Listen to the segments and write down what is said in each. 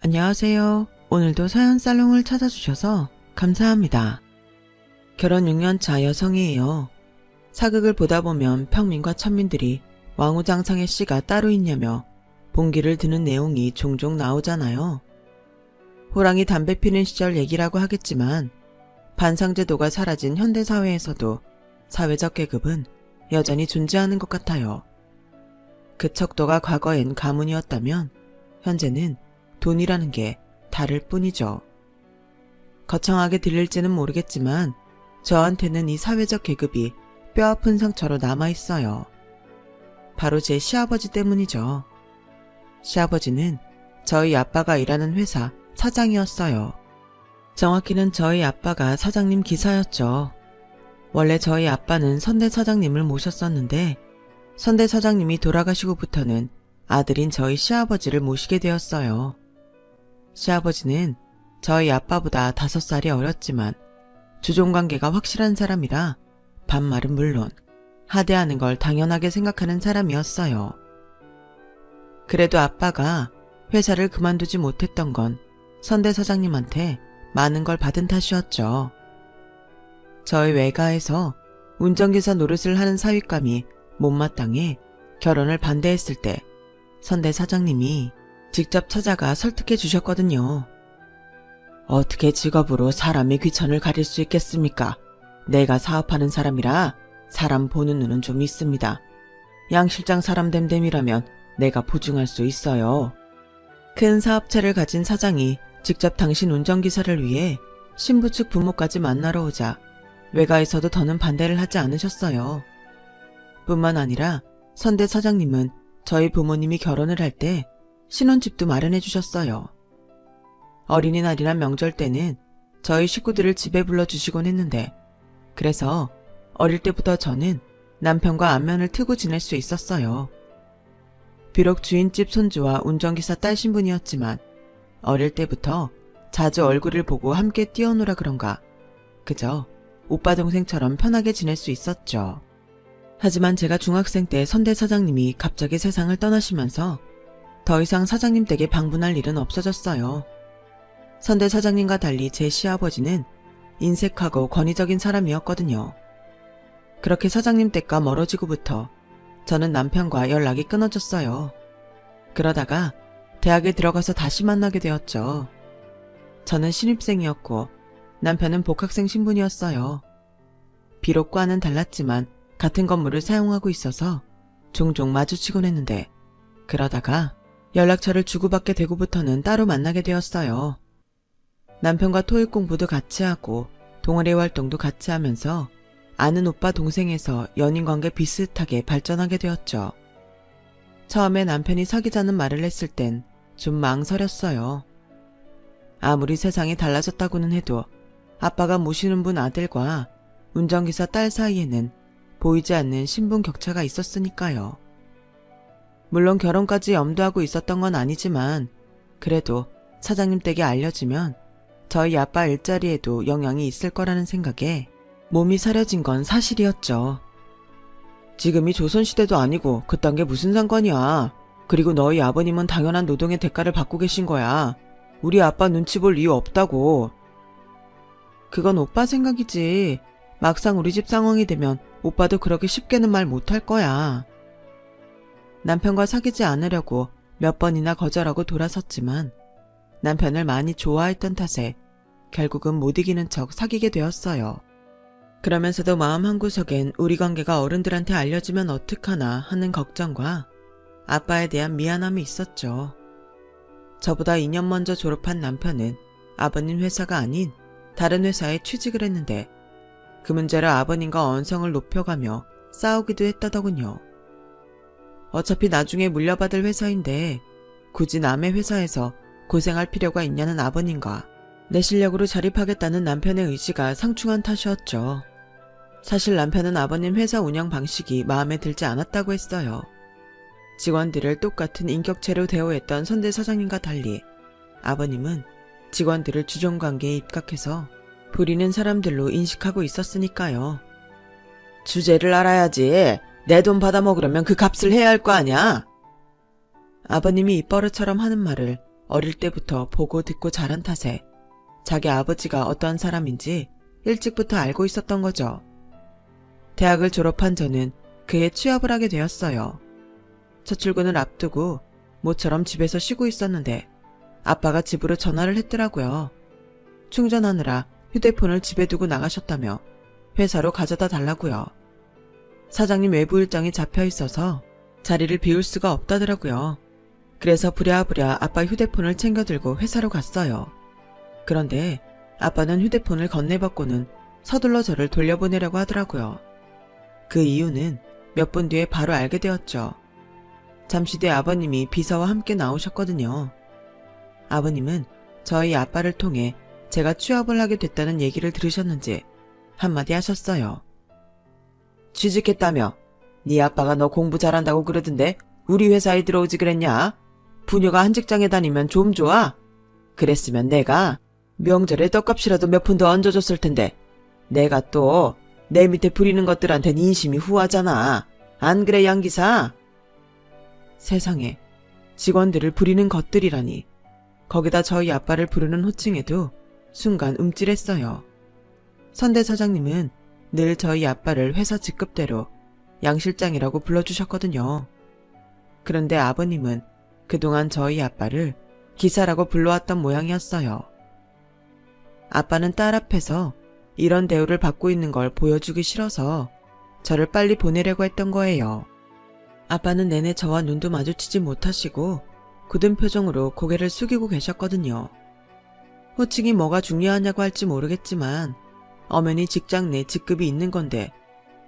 안녕하세요. 오늘도 사연 살롱을 찾아주셔서 감사합니다. 결혼 6년차 여성이에요. 사극을 보다 보면 평민과 천민들이 왕우장상의 씨가 따로 있냐며 봉기를 드는 내용이 종종 나오잖아요. 호랑이 담배 피는 시절 얘기라고 하겠지만 반상제도가 사라진 현대사회에서도 사회적 계급은 여전히 존재하는 것 같아요. 그 척도가 과거엔 가문이었다면 현재는 돈이라는 게 다를 뿐이죠. 거창하게 들릴지는 모르겠지만 저한테는 이 사회적 계급이 뼈아픈 상처로 남아있어요. 바로 제 시아버지 때문이죠. 시아버지는 저희 아빠가 일하는 회사 사장이었어요. 정확히는 저희 아빠가 사장님 기사였죠. 원래 저희 아빠는 선대 사장님을 모셨었는데 선대 사장님이 돌아가시고부터는 아들인 저희 시아버지를 모시게 되었어요. 시아버지는 저희 아빠보다 5살이 어렸지만 주종관계가 확실한 사람이라 반말은 물론 하대하는 걸 당연하게 생각하는 사람이었어요. 그래도 아빠가 회사를 그만두지 못했던 건 선대 사장님한테 많은 걸 받은 탓이었죠. 저희 외가에서 운전기사 노릇을 하는 사윗감이 못마땅해 결혼을 반대했을 때 선대 사장님이 직접 찾아가 설득해 주셨거든요. 어떻게 직업으로 사람의 귀천을 가릴 수 있겠습니까? 내가 사업하는 사람이라 사람 보는 눈은 좀 있습니다. 양 실장 사람 됨됨이라면 내가 보증할 수 있어요. 큰 사업체를 가진 사장이 직접 당신 운전기사를 위해 신부 측 부모까지 만나러 오자 외가에서도 더는 반대를 하지 않으셨어요. 뿐만 아니라 선대 사장님은 저희 부모님이 결혼을 할 때 신혼집도 마련해 주셨어요. 어린이날이나 명절 때는 저희 식구들을 집에 불러주시곤 했는데 그래서 어릴 때부터 저는 남편과 안면을 트고 지낼 수 있었어요. 비록 주인집 손주와 운전기사 딸 신분이었지만 어릴 때부터 자주 얼굴을 보고 함께 뛰어노라 그런가 그저 오빠 동생처럼 편하게 지낼 수 있었죠. 하지만 제가 중학생 때 선대 사장님이 갑자기 세상을 떠나시면서 더 이상 사장님 댁에 방문할 일은 없어졌어요. 선대 사장님과 달리 제 시아버지는 인색하고 권위적인 사람이었거든요. 그렇게 사장님 댁과 멀어지고부터 저는 남편과 연락이 끊어졌어요. 그러다가 대학에 들어가서 다시 만나게 되었죠. 저는 신입생이었고 남편은 복학생 신분이었어요. 비록 과는 달랐지만 같은 건물을 사용하고 있어서 종종 마주치곤 했는데 그러다가 연락처를 주고받게 되고부터는 따로 만나게 되었어요. 남편과 토익 공부도 같이 하고 동아리 활동도 같이 하면서 아는 오빠 동생에서 연인관계 비슷하게 발전하게 되었죠. 처음에 남편이 사귀자는 말을 했을 땐 좀 망설였어요. 아무리 세상이 달라졌다고는 해도 아빠가 모시는 분 아들과 운전기사 딸 사이에는 보이지 않는 신분 격차가 있었으니까요. 물론 결혼까지 염두하고 있었던 건 아니지만 그래도 사장님 댁에 알려지면 저희 아빠 일자리에도 영향이 있을 거라는 생각에 몸이 사려진 건 사실이었죠. 지금이 조선시대도 아니고 그딴 게 무슨 상관이야. 그리고 너희 아버님은 당연한 노동의 대가를 받고 계신 거야. 우리 아빠 눈치 볼 이유 없다고. 그건 오빠 생각이지. 막상 우리 집 상황이 되면 오빠도 그렇게 쉽게는 말 못할 거야. 남편과 사귀지 않으려고 몇 번이나 거절하고 돌아섰지만 남편을 많이 좋아했던 탓에 결국은 못 이기는 척 사귀게 되었어요. 그러면서도 마음 한구석엔 우리 관계가 어른들한테 알려지면 어떡하나 하는 걱정과 아빠에 대한 미안함이 있었죠. 저보다 2년 먼저 졸업한 남편은 아버님 회사가 아닌 다른 회사에 취직을 했는데 그 문제로 아버님과 언성을 높여가며 싸우기도 했다더군요. 어차피 나중에 물려받을 회사인데 굳이 남의 회사에서 고생할 필요가 있냐는 아버님과 내 실력으로 자립하겠다는 남편의 의지가 상충한 탓이었죠. 사실 남편은 아버님 회사 운영 방식이 마음에 들지 않았다고 했어요. 직원들을 똑같은 인격체로 대우했던 선대 사장님과 달리 아버님은 직원들을 주종관계에 입각해서 부리는 사람들로 인식하고 있었으니까요. 주제를 알아야지. 내 돈 받아먹으려면 그 값을 해야 할 거 아냐? 아버님이 입버릇처럼 하는 말을 어릴 때부터 보고 듣고 자란 탓에 자기 아버지가 어떠한 사람인지 일찍부터 알고 있었던 거죠. 대학을 졸업한 저는 그에 취업을 하게 되었어요. 첫 출근을 앞두고 모처럼 집에서 쉬고 있었는데 아빠가 집으로 전화를 했더라고요. 충전하느라 휴대폰을 집에 두고 나가셨다며 회사로 가져다 달라고요. 사장님 외부 일정이 잡혀 있어서 자리를 비울 수가 없다더라고요. 그래서 부랴부랴 아빠 휴대폰을 챙겨 들고 회사로 갔어요. 그런데 아빠는 휴대폰을 건네받고는 서둘러 저를 돌려보내려고 하더라고요. 그 이유는 몇 분 뒤에 바로 알게 되었죠. 잠시 뒤에 아버님이 비서와 함께 나오셨거든요. 아버님은 저희 아빠를 통해 제가 취업을 하게 됐다는 얘기를 들으셨는지 한마디 하셨어요. 취직했다며? 네 아빠가 너 공부 잘한다고 그러던데 우리 회사에 들어오지 그랬냐? 부녀가 한 직장에 다니면 좀 좋아? 그랬으면 내가 명절에 떡값이라도 몇 푼 더 얹어줬을 텐데 내가 또 내 밑에 부리는 것들한텐 인심이 후하잖아. 안 그래 양 기사? 세상에 직원들을 부리는 것들이라니. 거기다 저희 아빠를 부르는 호칭에도 순간 움찔했어요. 선대 사장님은 늘 저희 아빠를 회사 직급대로 양 실장이라고 불러주셨거든요. 그런데 아버님은 그동안 저희 아빠를 기사라고 불러왔던 모양이었어요. 아빠는 딸 앞에서 이런 대우를 받고 있는 걸 보여주기 싫어서 저를 빨리 보내려고 했던 거예요. 아빠는 내내 저와 눈도 마주치지 못하시고 굳은 표정으로 고개를 숙이고 계셨거든요. 호칭이 뭐가 중요하냐고 할지 모르겠지만 엄연히 직장 내 직급이 있는 건데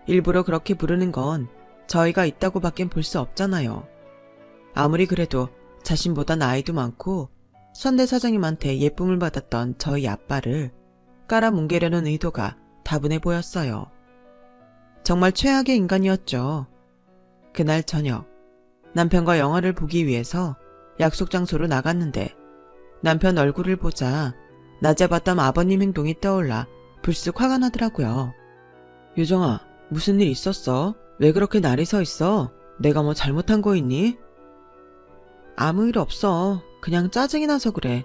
일부러 그렇게 부르는 건 저희가 있다고 밖엔 볼 수 없잖아요. 아무리 그래도 자신보다 나이도 많고 선대 사장님한테 예쁨을 받았던 저희 아빠를 깔아뭉개려는 의도가 다분해 보였어요. 정말 최악의 인간이었죠. 그날 저녁 남편과 영화를 보기 위해서 약속 장소로 나갔는데 남편 얼굴을 보자 낮에 봤던 아버님 행동이 떠올라 불쑥 화가 나더라고요. 유정아, 무슨 일 있었어? 왜 그렇게 날이 서 있어? 내가 뭐 잘못한 거 있니? 아무 일 없어. 그냥 짜증이 나서 그래.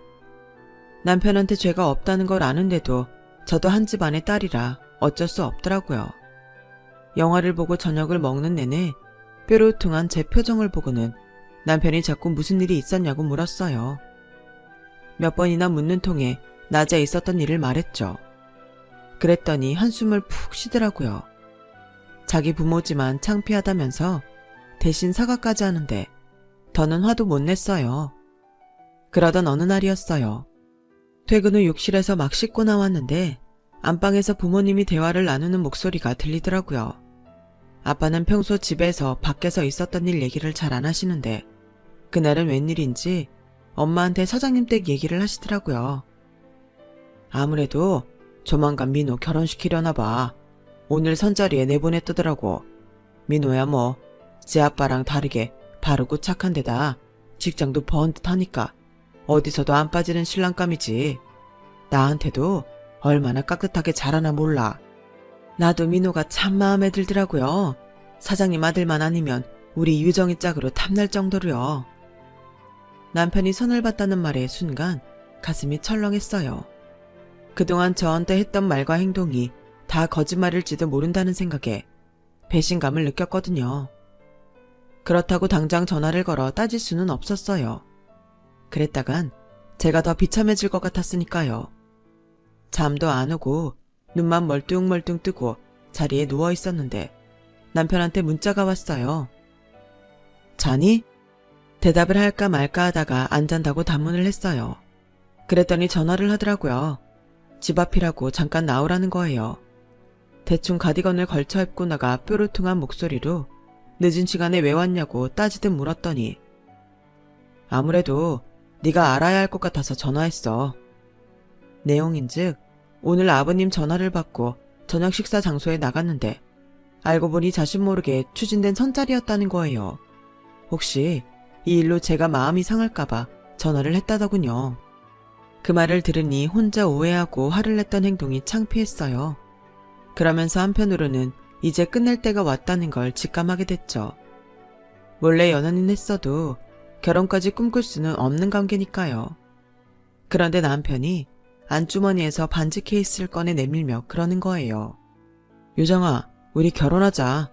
남편한테 죄가 없다는 걸 아는데도 저도 한 집안의 딸이라 어쩔 수 없더라고요. 영화를 보고 저녁을 먹는 내내 뾰루퉁한 제 표정을 보고는 남편이 자꾸 무슨 일이 있었냐고 물었어요. 몇 번이나 묻는 통에 낮에 있었던 일을 말했죠. 그랬더니 한숨을 푹 쉬더라고요. 자기 부모지만 창피하다면서 대신 사과까지 하는데 더는 화도 못 냈어요. 그러던 어느 날이었어요. 퇴근 후 욕실에서 막 씻고 나왔는데 안방에서 부모님이 대화를 나누는 목소리가 들리더라고요. 아빠는 평소 집에서 밖에서 있었던 일 얘기를 잘 안 하시는데 그날은 웬일인지 엄마한테 사장님 댁 얘기를 하시더라고요. 아무래도 조만간 민호 결혼시키려나 봐. 오늘 선자리에 내보냈더라고. 민호야 뭐 제 아빠랑 다르게 바르고 착한 데다 직장도 번듯하니까 어디서도 안 빠지는 신랑감이지. 나한테도 얼마나 깍듯하게 잘하나 몰라. 나도 민호가 참 마음에 들더라고요. 사장님 아들만 아니면 우리 유정이 짝으로 탐날 정도로요. 남편이 선을 봤다는 말에 순간 가슴이 철렁했어요. 그동안 저한테 했던 말과 행동이 다 거짓말일지도 모른다는 생각에 배신감을 느꼈거든요. 그렇다고 당장 전화를 걸어 따질 수는 없었어요. 그랬다간 제가 더 비참해질 것 같았으니까요. 잠도 안 오고 눈만 멀뚱멀뚱 뜨고 자리에 누워 있었는데 남편한테 문자가 왔어요. 자니? 대답을 할까 말까 하다가 안 잔다고 단문을 했어요. 그랬더니 전화를 하더라고요. 집 앞이라고 잠깐 나오라는 거예요. 대충 가디건을 걸쳐 입고 나가 뾰루퉁한 목소리로 늦은 시간에 왜 왔냐고 따지듯 물었더니 아무래도 네가 알아야 할 것 같아서 전화했어. 내용인즉 오늘 아버님 전화를 받고 저녁 식사 장소에 나갔는데 알고 보니 자신 모르게 추진된 선자리였다는 거예요. 혹시 이 일로 제가 마음이 상할까봐 전화를 했다더군요. 그 말을 들으니 혼자 오해하고 화를 냈던 행동이 창피했어요. 그러면서 한편으로는 이제 끝낼 때가 왔다는 걸 직감하게 됐죠. 몰래 연애는 했어도 결혼까지 꿈꿀 수는 없는 관계니까요. 그런데 남편이 안주머니에서 반지 케이스를 꺼내 내밀며 그러는 거예요. 유정아, 우리 결혼하자.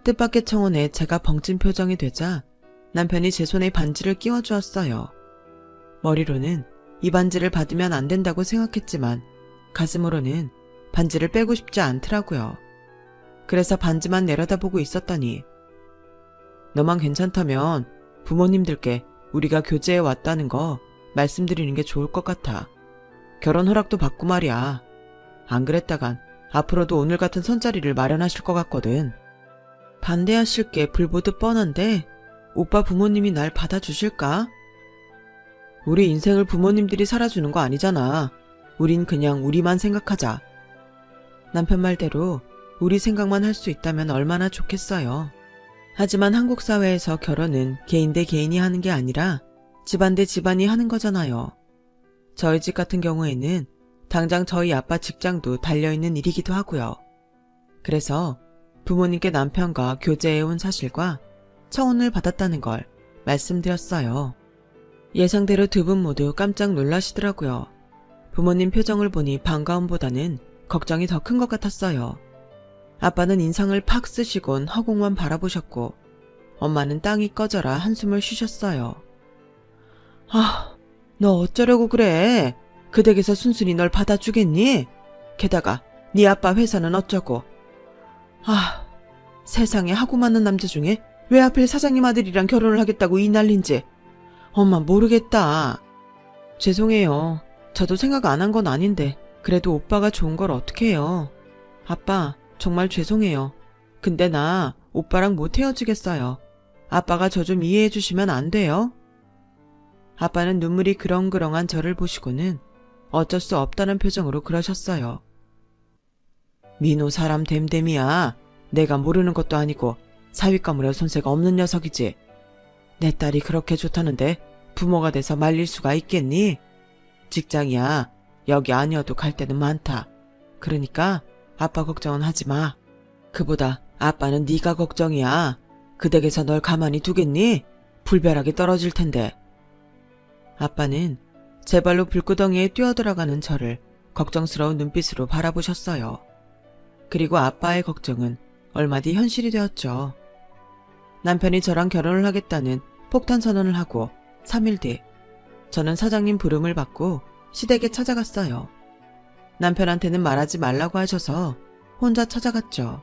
뜻밖의 청혼에 제가 벙찐 표정이 되자 남편이 제 손에 반지를 끼워주었어요. 머리로는 이 반지를 받으면 안 된다고 생각했지만 가슴으로는 반지를 빼고 싶지 않더라고요. 그래서 반지만 내려다보고 있었더니 너만 괜찮다면 부모님들께 우리가 교제해 왔다는 거 말씀드리는 게 좋을 것 같아. 결혼 허락도 받고 말이야. 안 그랬다간 앞으로도 오늘 같은 선자리를 마련하실 것 같거든. 반대하실 게 불보듯 뻔한데 오빠 부모님이 날 받아주실까? 우리 인생을 부모님들이 살아주는 거 아니잖아. 우린 그냥 우리만 생각하자. 남편 말대로 우리 생각만 할 수 있다면 얼마나 좋겠어요. 하지만 한국 사회에서 결혼은 개인 대 개인이 하는 게 아니라 집안 대 집안이 하는 거잖아요. 저희 집 같은 경우에는 당장 저희 아빠 직장도 달려있는 일이기도 하고요. 그래서 부모님께 남편과 교제해온 사실과 청혼을 받았다는 걸 말씀드렸어요. 예상대로 두 분 모두 깜짝 놀라시더라고요. 부모님 표정을 보니 반가움보다는 걱정이 더 큰 것 같았어요. 아빠는 인상을 팍 쓰시곤 허공만 바라보셨고 엄마는 땅이 꺼져라 한숨을 쉬셨어요. 아, 너 어쩌려고 그래? 그 댁에서 순순히 널 받아주겠니? 게다가 네 아빠 회사는 어쩌고. 아, 세상에 하고 많은 남자 중에 왜 하필 사장님 아들이랑 결혼을 하겠다고 이 난린지. 엄마 모르겠다. 죄송해요. 저도 생각 안 한 건 아닌데 그래도 오빠가 좋은 걸 어떻게 해요. 아빠 정말 죄송해요. 근데 나 오빠랑 못 헤어지겠어요. 아빠가 저 좀 이해해 주시면 안 돼요? 아빠는 눈물이 그렁그렁한 저를 보시고는 어쩔 수 없다는 표정으로 그러셨어요. 민호 사람 됨됨이야. 내가 모르는 것도 아니고 사윗감으로 손색 없는 녀석이지. 내 딸이 그렇게 좋다는데 부모가 돼서 말릴 수가 있겠니? 직장이야. 여기 아니어도 갈 데는 많다. 그러니까 아빠 걱정은 하지 마. 그보다 아빠는 네가 걱정이야. 그 댁에서 널 가만히 두겠니? 불벼락이 떨어질 텐데. 아빠는 제 발로 불구덩이에 뛰어들어가는 저를 걱정스러운 눈빛으로 바라보셨어요. 그리고 아빠의 걱정은 얼마 뒤 현실이 되었죠. 남편이 저랑 결혼을 하겠다는 폭탄 선언을 하고 3일 뒤 저는 사장님 부름을 받고 시댁에 찾아갔어요. 남편한테는 말하지 말라고 하셔서 혼자 찾아갔죠.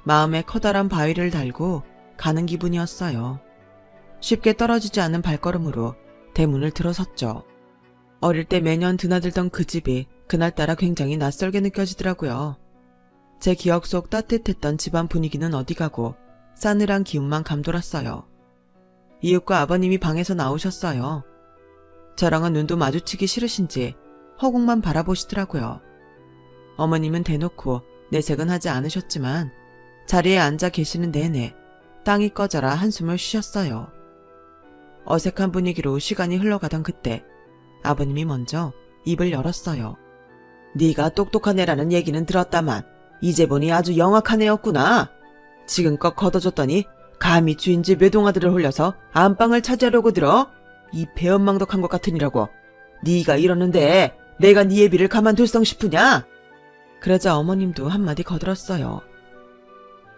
마음에 커다란 바위를 달고 가는 기분이었어요. 쉽게 떨어지지 않은 발걸음으로 대문을 들어섰죠. 어릴 때 매년 드나들던 그 집이 그날따라 굉장히 낯설게 느껴지더라고요. 제 기억 속 따뜻했던 집안 분위기는 어디 가고 싸늘한 기운만 감돌았어요. 이웃과 아버님이 방에서 나오셨어요. 저랑은 눈도 마주치기 싫으신지 허공만 바라보시더라고요. 어머님은 대놓고 내색은 하지 않으셨지만 자리에 앉아 계시는 내내 땅이 꺼져라 한숨을 쉬셨어요. 어색한 분위기로 시간이 흘러가던 그때 아버님이 먼저 입을 열었어요. 네가 똑똑한 애라는 얘기는 들었다만 이제 보니 아주 영악한 애였구나. 지금껏 걷어줬더니 감히 주인집 외동아들을 홀려서 안방을 차지하려고 들어? 이 배은망덕한 것 같으니라고. 네가 이러는데 내가 네 애비를 가만둘 성 싶으냐? 그러자 어머님도 한마디 거들었어요.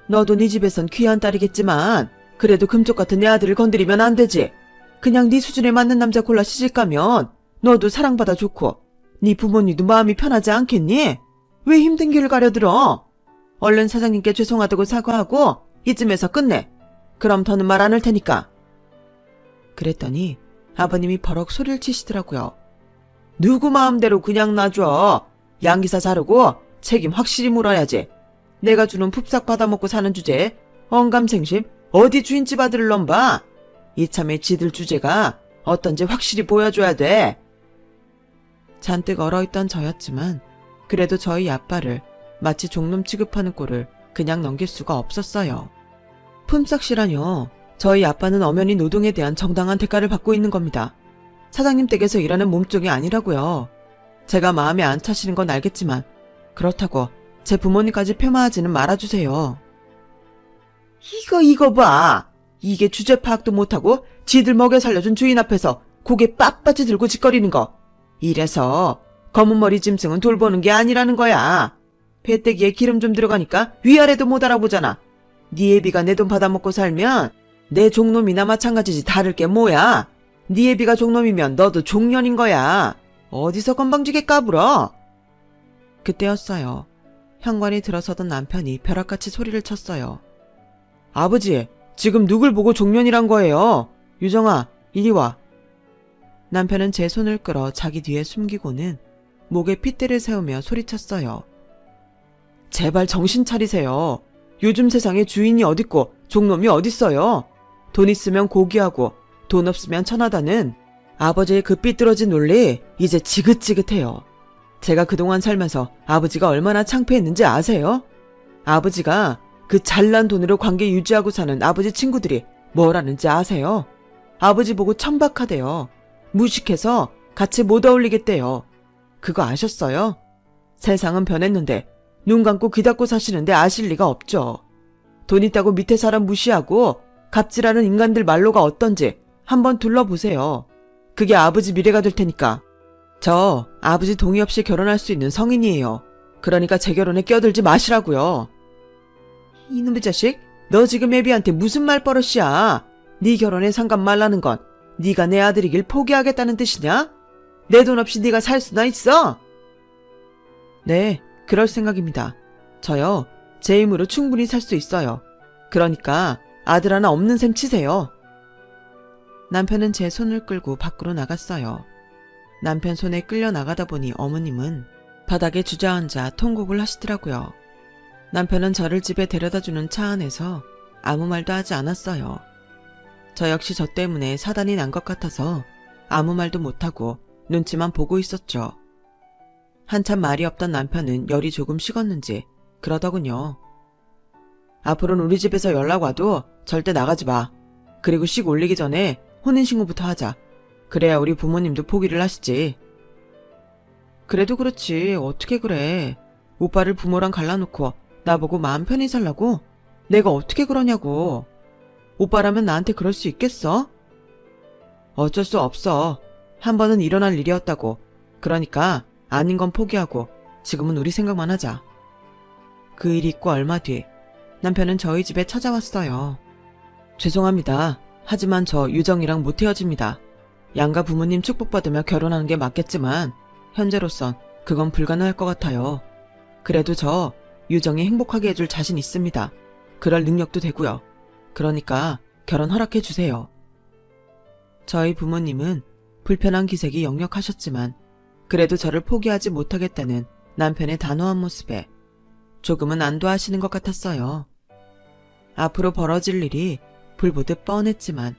너도 네 집에선 귀한 딸이겠지만 그래도 금쪽 같은 내 아들을 건드리면 안 되지. 그냥 네 수준에 맞는 남자 골라 시집가면 너도 사랑받아 좋고 네 부모님도 마음이 편하지 않겠니? 왜 힘든 길을 가려들어? 얼른 사장님께 죄송하다고 사과하고 이쯤에서 끝내. 그럼 더는 말 안 할 테니까. 그랬더니 아버님이 버럭 소리를 치시더라고요. 누구 마음대로 그냥 놔줘. 양기사 자르고 책임 확실히 물어야지. 내가 주는 풋삭 받아먹고 사는 주제에 언감생심 어디 주인집 아들을 넘봐. 이참에 지들 주제가 어떤지 확실히 보여줘야 돼. 잔뜩 얼어있던 저였지만 그래도 저희 아빠를 마치 종놈 취급하는 꼴을 그냥 넘길 수가 없었어요. 품삯이라뇨. 저희 아빠는 엄연히 노동에 대한 정당한 대가를 받고 있는 겁니다. 사장님 댁에서 일하는 몸종이 아니라고요. 제가 마음에 안 차시는 건 알겠지만 그렇다고 제 부모님까지 폄하하지는 말아주세요. 이거 봐. 이게 주제 파악도 못하고 지들 먹여 살려준 주인 앞에서 고개 빳빳이 들고 짓거리는 거. 이래서 검은 머리 짐승은 돌보는 게 아니라는 거야. 배때기에 기름 좀 들어가니까 위아래도 못 알아보잖아. 네 애비가 내 돈 받아먹고 살면 내 종놈이나 마찬가지지 다를 게 뭐야. 네 애비가 종놈이면 너도 종년인 거야. 어디서 건방지게 까불어. 그때였어요. 현관이 들어서던 남편이 벼락같이 소리를 쳤어요. 아버지, 지금 누굴 보고 종년이란 거예요? 유정아, 이리 와. 남편은 제 손을 끌어 자기 뒤에 숨기고는 목에 핏대를 세우며 소리쳤어요. 제발 정신 차리세요. 요즘 세상에 주인이 어딨고 종놈이 어딨어요. 돈 있으면 고귀하고 돈 없으면 천하다는 아버지의 그 삐뚤어진 논리 이제 지긋지긋해요. 제가 그동안 살면서 아버지가 얼마나 창피했는지 아세요? 아버지가 그 잘난 돈으로 관계 유지하고 사는 아버지 친구들이 뭘 하는지 아세요? 아버지 보고 천박하대요. 무식해서 같이 못 어울리겠대요. 그거 아셨어요? 세상은 변했는데 눈 감고 귀 닫고 사시는데 아실 리가 없죠. 돈 있다고 밑에 사람 무시하고 갑질하는 인간들 말로가 어떤지 한번 둘러보세요. 그게 아버지 미래가 될 테니까. 저 아버지 동의 없이 결혼할 수 있는 성인이에요. 그러니까 제 결혼에 끼어들지 마시라고요. 이놈의 자식, 너 지금 애비한테 무슨 말버릇이야. 네 결혼에 상관 말라는 건 네가 내 아들이길 포기하겠다는 뜻이냐? 내 돈 없이 네가 살 수나 있어? 네, 그럴 생각입니다. 저요, 제 힘으로 충분히 살 수 있어요. 그러니까 아들 하나 없는 셈 치세요. 남편은 제 손을 끌고 밖으로 나갔어요. 남편 손에 끌려 나가다 보니 어머님은 바닥에 주저앉아 통곡을 하시더라고요. 남편은 저를 집에 데려다주는 차 안에서 아무 말도 하지 않았어요. 저 역시 저 때문에 사단이 난 것 같아서 아무 말도 못하고 눈치만 보고 있었죠. 한참 말이 없던 남편은 열이 조금 식었는지 그러더군요. 앞으로는 우리 집에서 연락 와도 절대 나가지 마. 그리고 씩 올리기 전에 혼인신고부터 하자. 그래야 우리 부모님도 포기를 하시지. 그래도 그렇지 어떻게 그래. 오빠를 부모랑 갈라놓고 나보고 마음 편히 살라고? 내가 어떻게 그러냐고. 오빠라면 나한테 그럴 수 있겠어? 어쩔 수 없어. 한 번은 일어날 일이었다고. 그러니까 아닌 건 포기하고 지금은 우리 생각만 하자. 그 일이 있고 얼마 뒤 남편은 저희 집에 찾아왔어요. 죄송합니다. 하지만 저 유정이랑 못 헤어집니다. 양가 부모님 축복받으며 결혼하는 게 맞겠지만 현재로선 그건 불가능할 것 같아요. 그래도 저 유정이 행복하게 해줄 자신 있습니다. 그럴 능력도 되고요. 그러니까 결혼 허락해 주세요. 저희 부모님은 불편한 기색이 역력하셨지만 그래도 저를 포기하지 못하겠다는 남편의 단호한 모습에 조금은 안도하시는 것 같았어요. 앞으로 벌어질 일이 불보듯 뻔했지만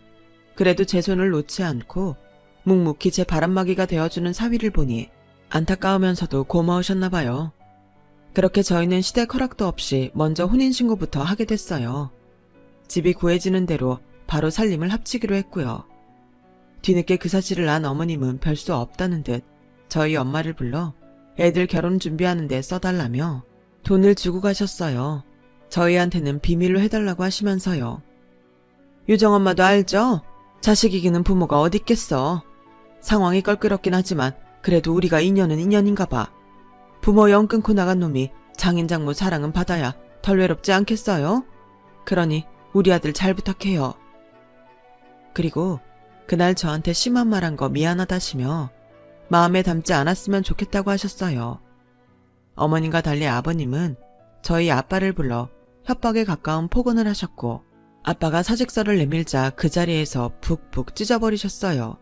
그래도 제 손을 놓지 않고 묵묵히 제 바람막이가 되어주는 사위를 보니 안타까우면서도 고마우셨나 봐요. 그렇게 저희는 시댁 허락도 없이 먼저 혼인신고부터 하게 됐어요. 집이 구해지는 대로 바로 살림을 합치기로 했고요. 뒤늦게 그 사실을 안 어머님은 별 수 없다는 듯 저희 엄마를 불러 애들 결혼 준비하는 데 써달라며 돈을 주고 가셨어요. 저희한테는 비밀로 해달라고 하시면서요. 유정엄마도 알죠? 자식 이기는 부모가 어딨겠어. 상황이 껄끄럽긴 하지만 그래도 우리가 인연은 인연인가 봐. 부모 영 끊고 나간 놈이 장인 장모 사랑은 받아야 덜 외롭지 않겠어요? 그러니 우리 아들 잘 부탁해요. 그리고 그날 저한테 심한 말 한 거 미안하다시며 마음에 담지 않았으면 좋겠다고 하셨어요. 어머님과 달리 아버님은 저희 아빠를 불러 협박에 가까운 폭언을 하셨고 아빠가 사직서를 내밀자 그 자리에서 푹푹 찢어버리셨어요.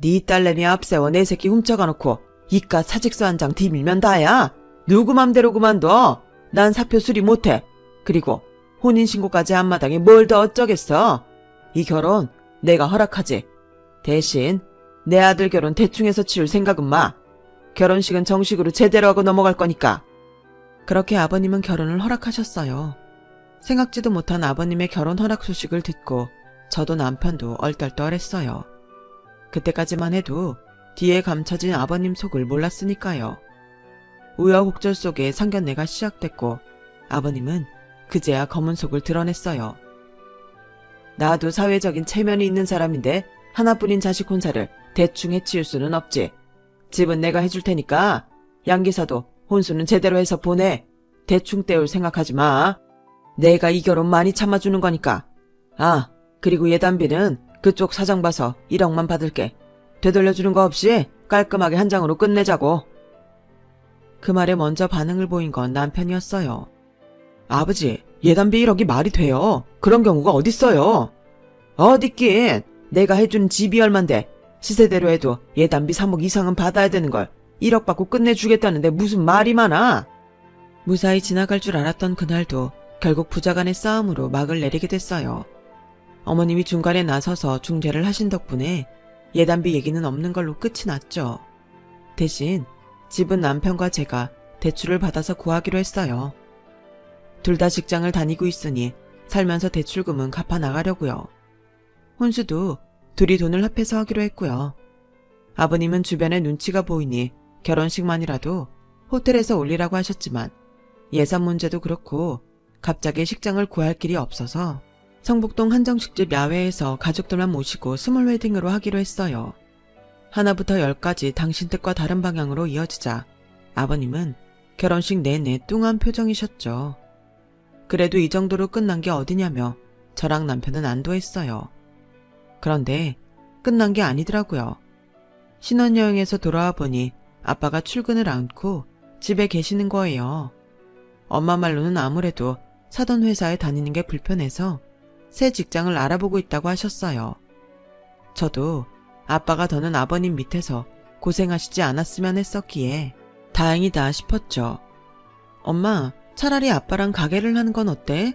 네 딸내미 앞세워 내 새끼 훔쳐가 놓고 이깟 사직서 한 장 뒤밀면 다야. 누구 맘대로 그만둬. 난 사표 수리 못해. 그리고 혼인신고까지 한 마당에 뭘 더 어쩌겠어. 이 결혼 내가 허락하지. 대신 내 아들 결혼 대충 해서 치울 생각은 마. 결혼식은 정식으로 제대로 하고 넘어갈 거니까. 그렇게 아버님은 결혼을 허락하셨어요. 생각지도 못한 아버님의 결혼 허락 소식을 듣고 저도 남편도 얼떨떨했어요. 그때까지만 해도 뒤에 감춰진 아버님 속을 몰랐으니까요. 우여곡절 속에 상견례가 시작됐고 아버님은 그제야 검은 속을 드러냈어요. 나도 사회적인 체면이 있는 사람인데 하나뿐인 자식 혼사를 대충 해치울 수는 없지. 집은 내가 해줄 테니까 양 기사도 혼수는 제대로 해서 보내. 대충 때울 생각하지 마. 내가 이 결혼 많이 참아주는 거니까. 아, 그리고 예단비는 그쪽 사정 봐서 1억만 받을게. 되돌려주는 거 없이 깔끔하게 한 장으로 끝내자고. 그 말에 먼저 반응을 보인 건 남편이었어요. 아버지, 예단비 1억이 말이 돼요? 그런 경우가 어딨어요? 어딨긴. 내가 해준 집이 얼만데 시세대로 해도 예단비 3억 이상은 받아야 되는 걸 1억 받고 끝내주겠다는데 무슨 말이 많아. 무사히 지나갈 줄 알았던 그날도 결국 부자간의 싸움으로 막을 내리게 됐어요. 어머님이 중간에 나서서 중재를 하신 덕분에 예단비 얘기는 없는 걸로 끝이 났죠. 대신 집은 남편과 제가 대출을 받아서 구하기로 했어요. 둘 다 직장을 다니고 있으니 살면서 대출금은 갚아 나가려고요. 혼수도 둘이 돈을 합해서 하기로 했고요. 아버님은 주변에 눈치가 보이니 결혼식만이라도 호텔에서 올리라고 하셨지만 예산 문제도 그렇고 갑자기 식장을 구할 길이 없어서 성북동 한정식집 야외에서 가족들만 모시고 스몰 웨딩으로 하기로 했어요. 하나부터 10까지 당신 뜻과 다른 방향으로 이어지자 아버님은 결혼식 내내 뚱한 표정이셨죠. 그래도 이 정도로 끝난 게 어디냐며 저랑 남편은 안도했어요. 그런데 끝난 게 아니더라고요. 신혼여행에서 돌아와 보니 아빠가 출근을 않고 집에 계시는 거예요. 엄마 말로는 아무래도 사돈 회사에 다니는 게 불편해서 새 직장을 알아보고 있다고 하셨어요. 저도 아빠가 더는 아버님 밑에서 고생하시지 않았으면 했었기에 다행이다 싶었죠. 엄마, 차라리 아빠랑 가게를 하는 건 어때?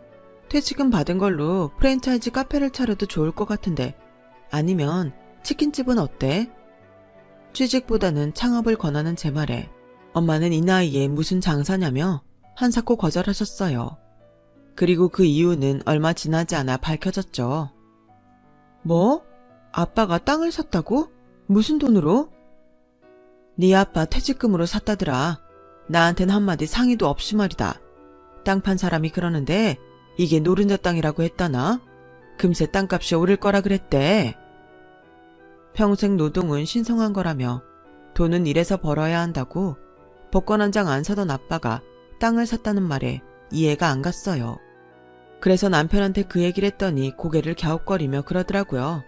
퇴직금 받은 걸로 프랜차이즈 카페를 차려도 좋을 것 같은데. 아니면 치킨집은 어때? 취직보다는 창업을 권하는 제 말에 엄마는 이 나이에 무슨 장사냐며 한사코 거절하셨어요. 그리고 그 이유는 얼마 지나지 않아 밝혀졌죠. 뭐? 아빠가 땅을 샀다고? 무슨 돈으로? 네 아빠 퇴직금으로 샀다더라. 나한텐 한마디 상의도 없이 말이다. 땅 판 사람이 그러는데 이게 노른자 땅이라고 했다나? 금세 땅값이 오를 거라 그랬대. 평생 노동은 신성한 거라며 돈은 일해서 벌어야 한다고 복권 한 장 안 사던 아빠가 땅을 샀다는 말에 이해가 안 갔어요. 그래서 남편한테 그 얘기를 했더니 고개를 갸웃거리며 그러더라고요.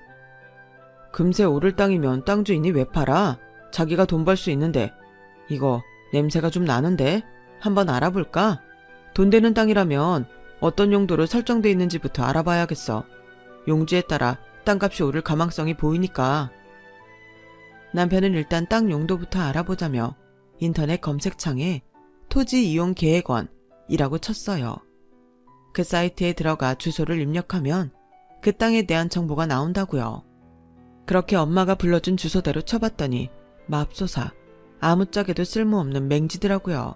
금세 오를 땅이면 땅 주인이 왜 팔아? 자기가 돈 벌 수 있는데. 이거 냄새가 좀 나는데? 한번 알아볼까? 돈 되는 땅이라면 어떤 용도로 설정돼 있는지부터 알아봐야겠어. 용지에 따라 땅값이 오를 가망성이 보이니까. 남편은 일단 땅 용도부터 알아보자며 인터넷 검색창에 토지이용계획원이라고 쳤어요. 그 사이트에 들어가 주소를 입력하면 그 땅에 대한 정보가 나온다고요. 그렇게 엄마가 불러준 주소대로 쳐봤더니 맙소사 아무짝에도 쓸모없는 맹지더라고요.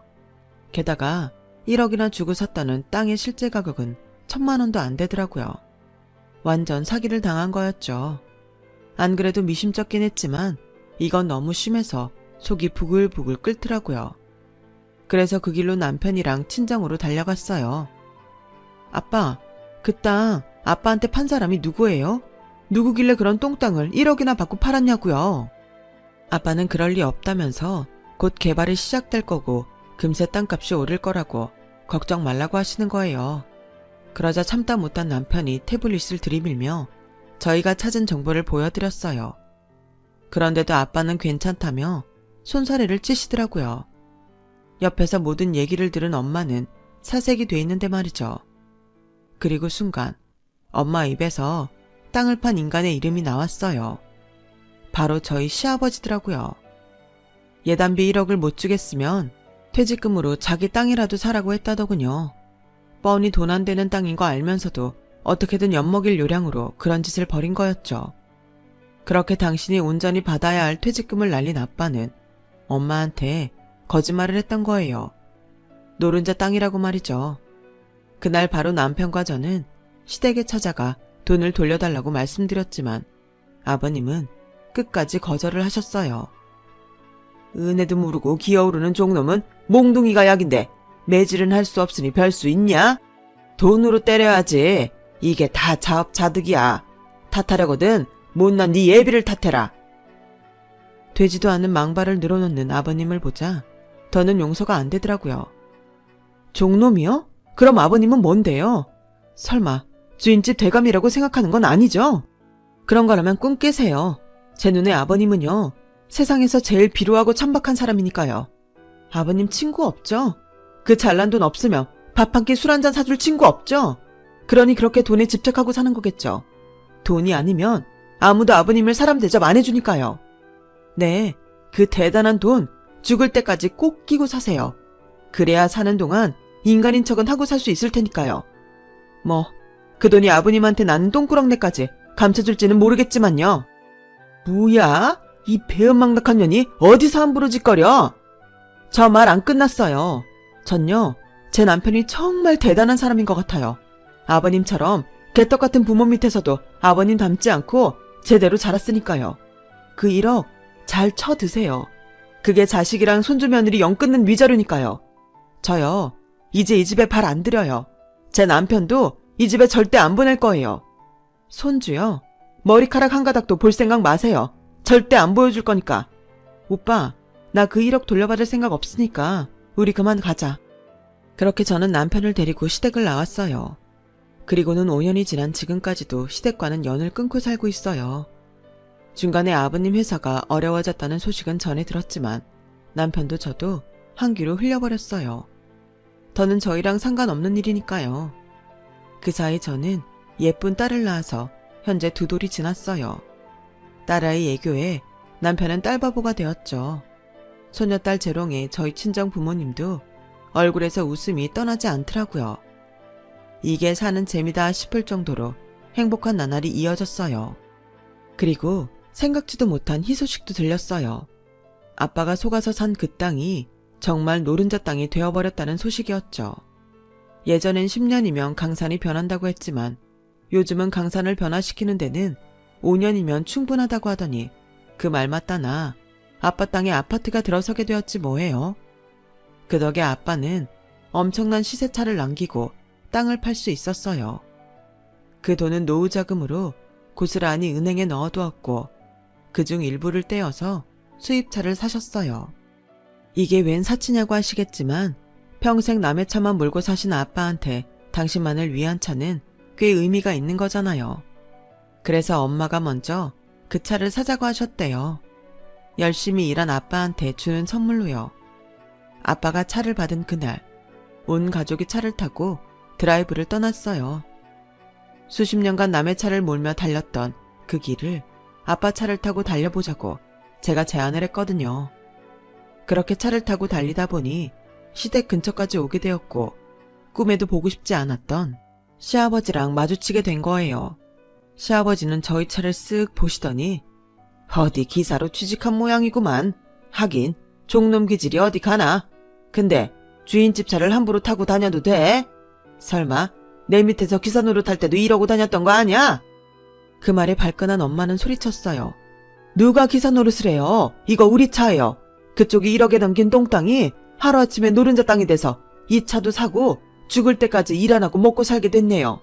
게다가 1억이나 주고 샀다는 땅의 실제 가격은 1,000만 원도 안 되더라고요. 완전 사기를 당한 거였죠. 안 그래도 미심쩍긴 했지만 이건 너무 심해서 속이 부글부글 끓더라고요. 그래서 그 길로 남편이랑 친정으로 달려갔어요. 아빠, 그 땅 아빠한테 판 사람이 누구예요? 누구길래 그런 똥땅을 1억이나 받고 팔았냐고요. 아빠는 그럴 리 없다면서 곧 개발이 시작될 거고 금세 땅값이 오를 거라고 걱정 말라고 하시는 거예요. 그러자 참다 못한 남편이 태블릿을 들이밀며 저희가 찾은 정보를 보여드렸어요. 그런데도 아빠는 괜찮다며 손사래를 치시더라고요. 옆에서 모든 얘기를 들은 엄마는 사색이 돼 있는데 말이죠. 그리고 순간 엄마 입에서 땅을 판 인간의 이름이 나왔어요. 바로 저희 시아버지더라고요. 예단비 1억을 못 주겠으면 퇴직금으로 자기 땅이라도 사라고 했다더군요. 뻔히 돈 안 되는 땅인 거 알면서도 어떻게든 엿먹일 요량으로 그런 짓을 벌인 거였죠. 그렇게 당신이 온전히 받아야 할 퇴직금을 날린 아빠는 엄마한테 거짓말을 했던 거예요. 노른자 땅이라고 말이죠. 그날 바로 남편과 저는 시댁에 찾아가 돈을 돌려달라고 말씀드렸지만 아버님은 끝까지 거절을 하셨어요. 은혜도 모르고 기어오르는 종놈은 몽둥이가 약인데 매질은 할 수 없으니 별 수 있냐? 돈으로 때려야지. 이게 다 자업자득이야. 탓하려거든 못난 네 예비를 탓해라. 되지도 않은 망발을 늘어놓는 아버님을 보자 더는 용서가 안 되더라고요. 종놈이요? 그럼 아버님은 뭔데요? 설마 주인집 대감이라고 생각하는 건 아니죠? 그런 거라면 꿈 깨세요. 제 눈에 아버님은요, 세상에서 제일 비루하고 천박한 사람이니까요. 아버님 친구 없죠? 그 잘난 돈 없으면 밥 한 끼 술 한 잔 사줄 친구 없죠? 그러니 그렇게 돈에 집착하고 사는 거겠죠. 돈이 아니면 아무도 아버님을 사람 대접 안 해주니까요. 네, 그 대단한 돈 죽을 때까지 꼭 끼고 사세요. 그래야 사는 동안 인간인 척은 하고 살 수 있을 테니까요. 뭐, 그 돈이 아버님한테 나는 똥꾸렁내까지 감춰줄지는 모르겠지만요. 뭐야? 이 배은망덕한 년이 어디서 함부로 짓거려? 저 말 안 끝났어요. 전요, 제 남편이 정말 대단한 사람인 것 같아요. 아버님처럼 개떡 같은 부모 밑에서도 아버님 닮지 않고 제대로 자랐으니까요. 그 1억 잘 쳐드세요. 그게 자식이랑 손주 며느리 영 끊는 위자료니까요. 저요, 이제 이 집에 발 안 들여요. 제 남편도 이 집에 절대 안 보낼 거예요. 손주요, 머리카락 한 가닥도 볼 생각 마세요. 절대 안 보여줄 거니까. 오빠, 나 그 1억 돌려받을 생각 없으니까 우리 그만 가자. 그렇게 저는 남편을 데리고 시댁을 나왔어요. 그리고는 5년이 지난 지금까지도 시댁과는 연을 끊고 살고 있어요. 중간에 아버님 회사가 어려워졌다는 소식은 전해 들었지만 남편도 저도 한 귀로 흘려버렸어요. 더는 저희랑 상관없는 일이니까요. 그 사이 저는 예쁜 딸을 낳아서 현재 2돌이 지났어요. 딸아이 애교에 남편은 딸바보가 되었죠. 소녀딸 재롱에 저희 친정 부모님도 얼굴에서 웃음이 떠나지 않더라고요. 이게 사는 재미다 싶을 정도로 행복한 나날이 이어졌어요. 그리고 생각지도 못한 희소식도 들렸어요. 아빠가 속아서 산 그 땅이 정말 노른자 땅이 되어버렸다는 소식이었죠. 예전엔 10년이면 강산이 변한다고 했지만 요즘은 강산을 변화시키는 데는 5년이면 충분하다고 하더니 그 말 맞다나 아빠 땅에 아파트가 들어서게 되었지 뭐예요. 그 덕에 아빠는 엄청난 시세차를 남기고 땅을 팔 수 있었어요. 그 돈은 노후자금으로 고스란히 은행에 넣어두었고 그중 일부를 떼어서 수입차를 사셨어요. 이게 웬 사치냐고 하시겠지만 평생 남의 차만 몰고 사신 아빠한테 당신만을 위한 차는 꽤 의미가 있는 거잖아요. 그래서 엄마가 먼저 그 차를 사자고 하셨대요. 열심히 일한 아빠한테 주는 선물로요. 아빠가 차를 받은 그날 온 가족이 차를 타고 드라이브를 떠났어요. 수십 년간 남의 차를 몰며 달렸던 그 길을 아빠 차를 타고 달려보자고 제가 제안을 했거든요. 그렇게 차를 타고 달리다 보니 시댁 근처까지 오게 되었고 꿈에도 보고 싶지 않았던 시아버지랑 마주치게 된 거예요. 시아버지는 저희 차를 쓱 보시더니 어디 기사로 취직한 모양이구만. 하긴 종놈 기질이 어디 가나. 근데 주인집 차를 함부로 타고 다녀도 돼? 설마 내 밑에서 기사 노릇할 때도 이러고 다녔던 거 아니야? 그 말에 발끈한 엄마는 소리쳤어요. 누가 기사 노릇을 해요? 이거 우리 차예요. 그쪽이 1억에 넘긴 똥땅이 하루아침에 노른자 땅이 돼서 이 차도 사고 죽을 때까지 일 안 하고 먹고 살게 됐네요.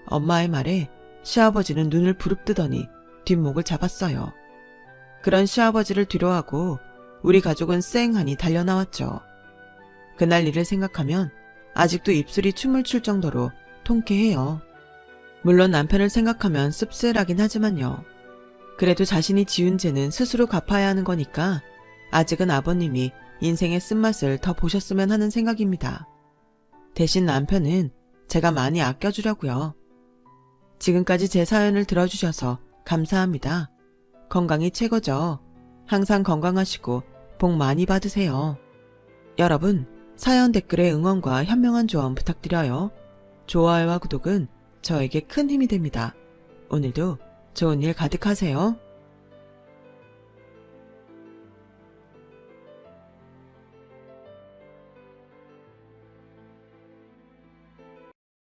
엄마의 말에 시아버지는 눈을 부릅뜨더니 뒷목을 잡았어요. 그런 시아버지를 뒤로하고 우리 가족은 쌩하니 달려나왔죠. 그날 일을 생각하면 아직도 입술이 춤을 출 정도로 통쾌해요. 물론 남편을 생각하면 씁쓸하긴 하지만요. 그래도 자신이 지은 죄는 스스로 갚아야 하는 거니까 아직은 아버님이 인생의 쓴맛을 더 보셨으면 하는 생각입니다. 대신 남편은 제가 많이 아껴주려고요. 지금까지 제 사연을 들어주셔서 감사합니다. 건강이 최고죠. 항상 건강하시고 복 많이 받으세요. 여러분, 사연 댓글에 응원과 현명한 조언 부탁드려요. 좋아요와 구독은 저에게 큰 힘이 됩니다. 오늘도 좋은 일 가득하세요.